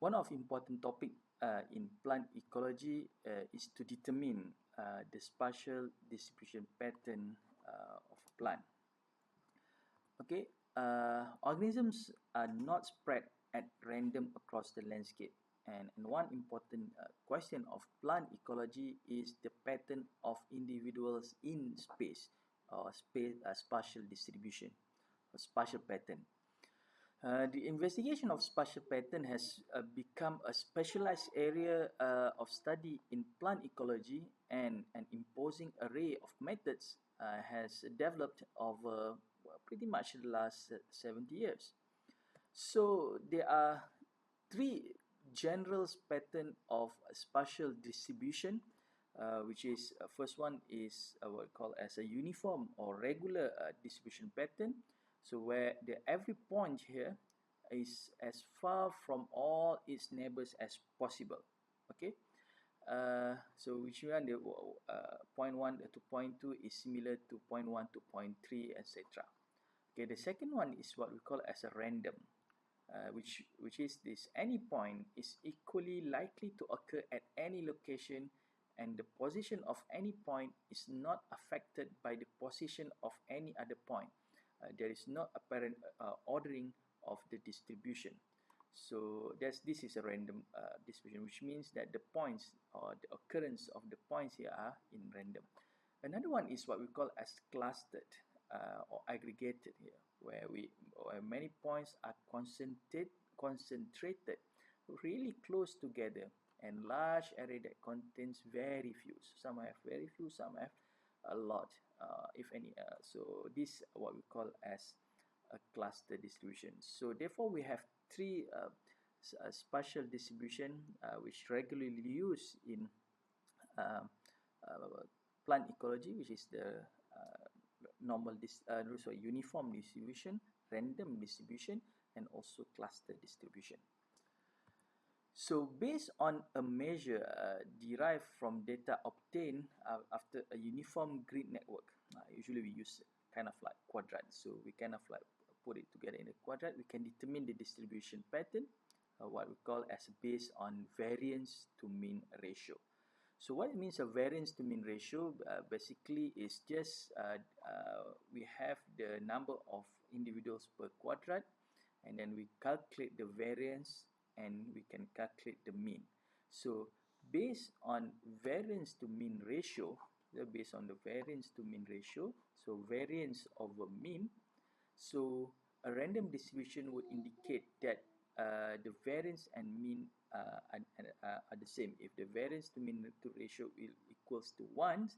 One of important topic in plant ecology is to determine the spatial distribution pattern of a plant. Okay, organisms are not spread at random across the landscape. And one important question of plant ecology is the pattern of individuals in space or spatial distribution, or spatial pattern. The investigation of spatial pattern has become a specialized area of study in plant ecology, and an imposing array of methods has developed over pretty much the last 70 years. So there are three general pattern of spatial distribution, which is first one is what we call as a uniform or regular distribution pattern. So where every point here is as far from all its neighbors as possible. Okay. So which one the point 1 to point 2 is similar to point 1 to point 3, etc. Okay, the second one is what we call as a random, which is this: any point is equally likely to occur at any location, and the position of any point is not affected by the position of any other point. There is no apparent ordering of the distribution. So this is a random distribution, which means that the points or the occurrence of the points here are in random. Another one is what we call as clustered or aggregated here, where many points are concentrated really close together, and large area that contains very few. Some have very few, some have a lot, if any. So this is what we call as a cluster distribution. So therefore we have three spatial distribution which regularly used in uh, uh, plant ecology, which is the uniform distribution, random distribution, and also cluster distribution. So based on a measure derived from data obtained after a uniform grid network, usually we use kind of like quadrant. So we kind of like put it together in a quadrant. We can determine the distribution pattern, what we call as based on variance to mean ratio. So what it means a variance to mean ratio basically is just we have the number of individuals per quadrant, and then we calculate the variance, and we can calculate the mean. So based on variance to mean ratio, based on the variance to mean ratio, so variance over mean, so a random distribution would indicate that the variance and mean are the same. If the variance to mean to ratio equals to 1,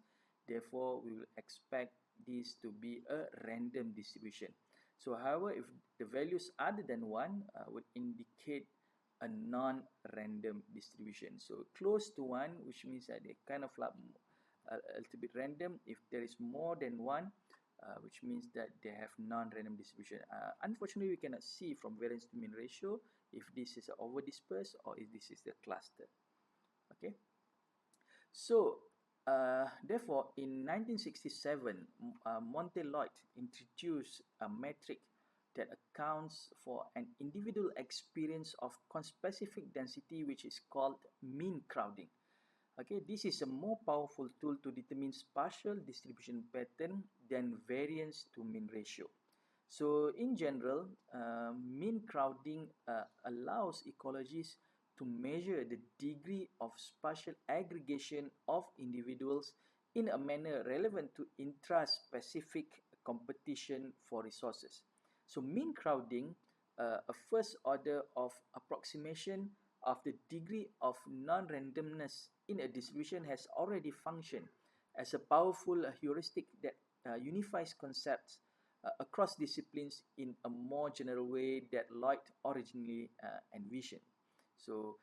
therefore we will expect this to be a random distribution. So however, if the values other than 1 would indicate a non-random distribution. So close to 1, which means that they kind of like a little bit random. If there is more than 1, which means that they have non-random distribution. Unfortunately, we cannot see from variance to mean ratio if this is over dispersed or if this is the cluster. Okay. So therefore, in 1967, Monteloit introduced a metric that accounts for an individual experience of conspecific density, which is called mean crowding. Okay, this is a more powerful tool to determine spatial distribution pattern than variance to mean ratio. So in general, mean crowding allows ecologists to measure the degree of spatial aggregation of individuals in a manner relevant to intra-specific competition for resources. So mean crowding, a first order of approximation of the degree of non-randomness in a distribution, has already functioned as a powerful heuristic that unifies concepts across disciplines in a more general way that Lloyd originally envisioned. So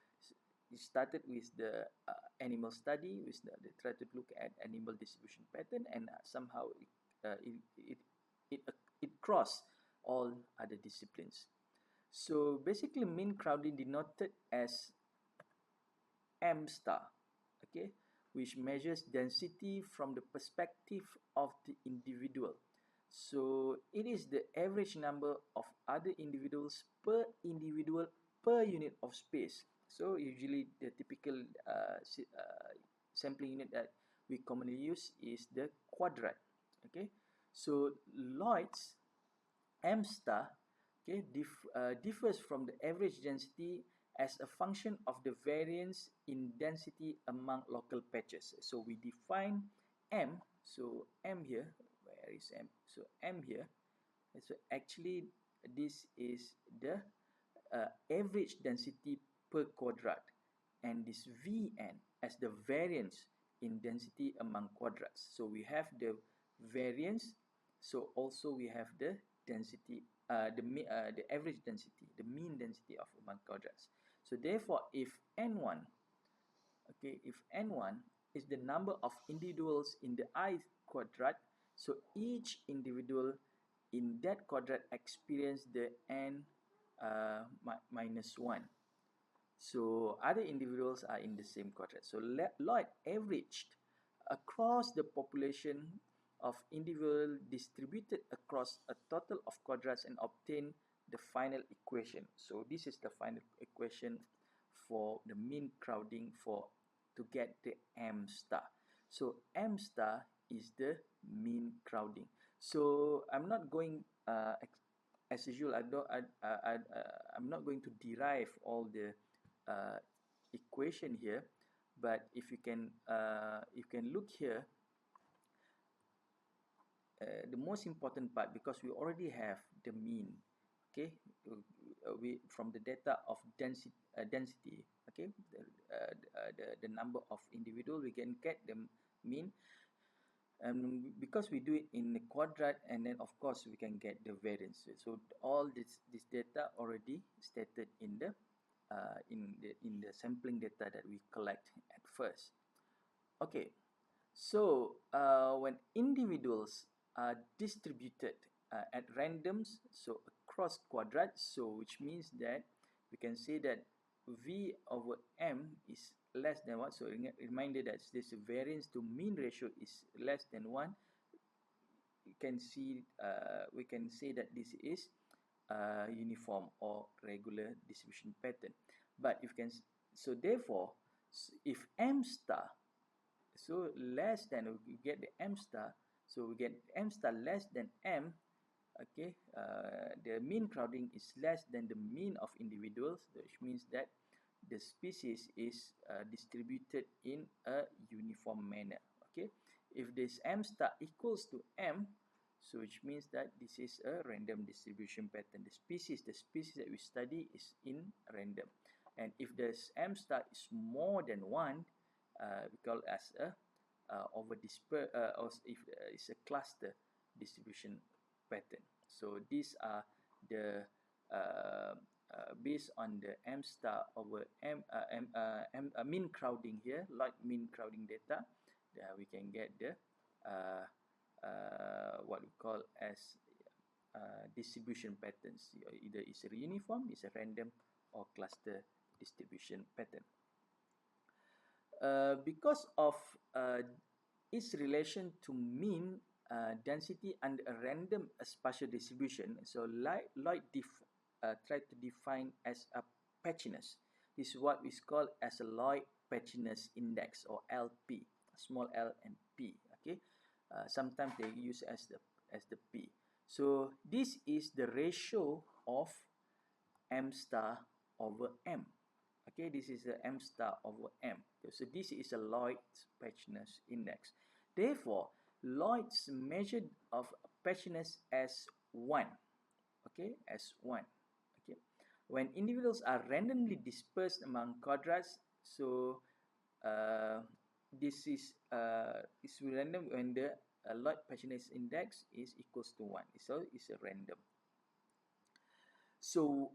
it started with the animal study, with they tried to look at animal distribution pattern, and somehow it crossed all other disciplines. So basically, mean crowding denoted as M star, okay, which measures density from the perspective of the individual. So it is the average number of other individuals per individual per unit of space. So usually the typical sampling unit that we commonly use is the quadrat. Okay, so Lloyd's M star, okay, differs from the average density as a function of the variance in density among local patches. So we define M, so M here, where is M? So M here, so actually this is the average density per quadrat, and this Vn as the variance in density among quadrats. So we have the variance, so also we have the density, the average density, the mean density of among quadrats. So therefore, if n1, okay, if n1 is the number of individuals in the ith quadrat, so each individual in that quadrat experience the n minus 1. So other individuals are in the same quadrat. So Lloyd averaged across the population of individuals distributed across a total of quadrats and obtained the final equation. So this is the final equation for the mean crowding to get the M star. So M star is the mean crowding. So I'm not going as usual. I'm not going to derive all the equation here, but if you can look here, the most important part, because we already have the mean, okay, we from the data of density, okay, the number of individual, we can get the mean. Because we do it in the quadrat, and then of course we can get the variance. So all this data already stated in the sampling data that we collect at first. Okay, so when individuals are distributed at randoms, so across quadrats, so which means that we can say that V over M is less than what? So reminder that this variance to mean ratio is less than 1. You can see, we can say that this is uniform or regular distribution pattern. But if can, so therefore, if M star, so less than, we get the M star, so we get M star less than M, okay, the mean crowding is less than the mean of individuals, which means that the species is distributed in a uniform manner. Okay, if this M star equals to M, so which means that this is a random distribution pattern. The species that we study is in random. And if this M star is more than 1, we call it as a or if it's a cluster distribution pattern. So these are the based on the M star over mean crowding here, like mean crowding data, we can get the what we call as distribution patterns. Either it's a uniform, it's a random, or cluster distribution pattern. Because of its relation to mean density under a random spatial distribution, so Lloyd tried to define as a patchiness. This is what is called as a Lloyd patchiness index, or LP, small l and p. Okay, sometimes they use as the p. So this is the ratio of M star over M. Okay, this is the M star over M. So this is a Lloyd's patchiness index. Therefore, Lloyd's measure of patchiness as 1. Okay, as 1. Okay, when individuals are randomly dispersed among quadrats, so this is random when the Lloyd patchiness index is equals to 1. So it's a random. So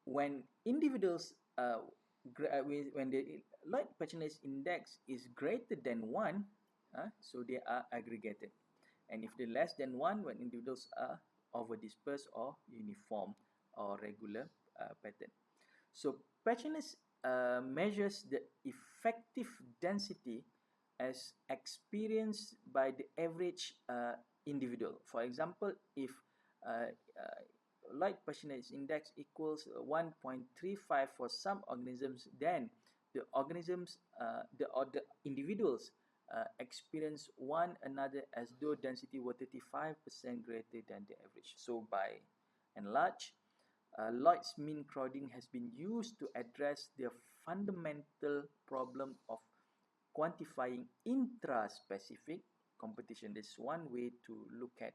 when individuals when the Lloyd patchiness index is greater than 1, so they are aggregated. And if they're less than 1, when individuals are over dispersed or uniform or regular pattern. So patchiness measures the effective density as experienced by the average individual. For example, if Lloyd Patchiness Index equals 1.35 for some organisms, then the organisms, the individuals experience one another as though density were 35% greater than the average. So by and large, Lloyd's mean crowding has been used to address the fundamental problem of quantifying intra-specific competition. This is one way to look at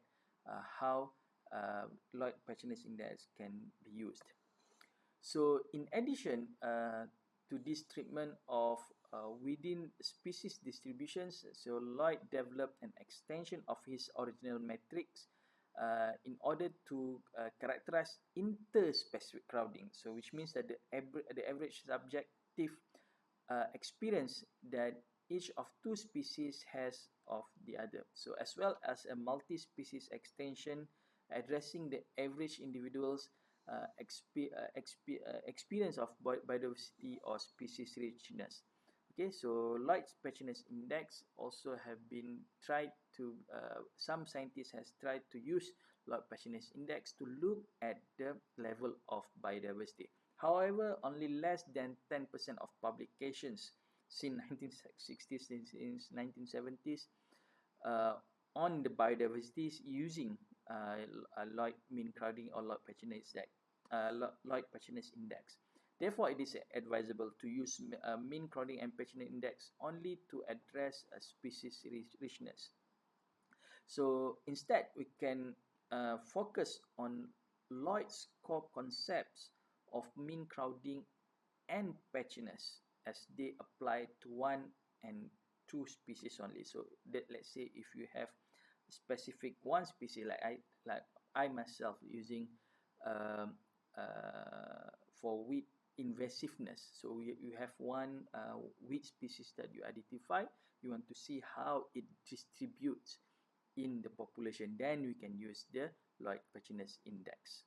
how Lloyd Patchiness Index can be used. So in addition to this treatment of within species distributions, so Lloyd developed an extension of his original metrics in order to characterize interspecific crowding. So which means that the average subjective experience that each of two species has of the other. So as well as a multi-species extension addressing the average individual's experience of biodiversity or species richness. Okay, so Lloyd's Patchiness Index also have been tried to, some scientists has tried to use Lloyd Patchiness Index to look at the level of biodiversity. However, only less than 10% of publications since 1960s, since 1970s, on the biodiversity using Lloyd mean crowding or Lloyd Patchiness Index. Therefore, it is advisable to use mean crowding and Patchiness Index only to address species richness. So instead, we can focus on Lloyd's core concepts of mean crowding and patchiness as they apply to one and two species only. So that, let's say if you have specific one species, like I myself using for wheat invasiveness. So you have one wheat species that you identify. You want to see how it distributes in the population. Then we can use the Lloyd Patchiness Index.